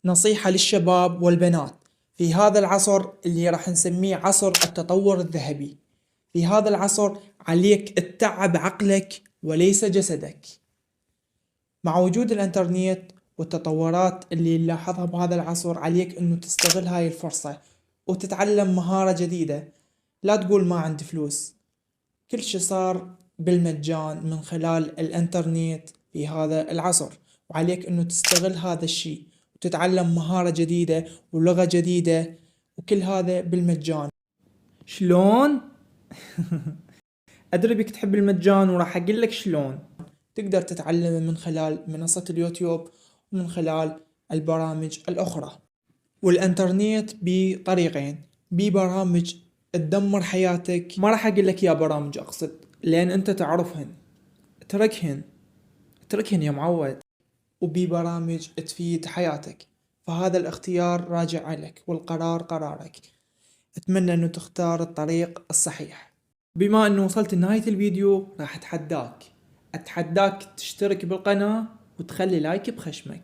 نصيحة للشباب والبنات في هذا العصر اللي راح نسميه عصر التطور الذهبي. في هذا العصر عليك تتعب عقلك وليس جسدك. مع وجود الانترنت والتطورات اللي نلاحظها بهذا العصر، عليك انه تستغل هاي الفرصة وتتعلم مهارة جديدة. لا تقول ما عندي فلوس، كل شي صار بالمجان من خلال الانترنت في هذا العصر، وعليك انه تستغل هذا الشي وتتعلم مهارة جديدة ولغة جديدة، وكل هذا بالمجان. شلون؟ ادري بك تحب المجان وراح اقول لك شلون تقدر تتعلم من خلال منصة اليوتيوب ومن خلال البرامج الاخرى. والانترنت بطريقين: ببرامج تدمر حياتك، ما راح اقول لك يا برامج اقصد لان انت تعرفهن، اتركهن اتركهن يا معود. وببرامج تفيد حياتك، فهذا الاختيار راجع لك والقرار قرارك. اتمنى انه تختار الطريق الصحيح. بما انه وصلت لنهاية الفيديو راح اتحداك تشترك بالقناة وتخلي لايك بخشمك.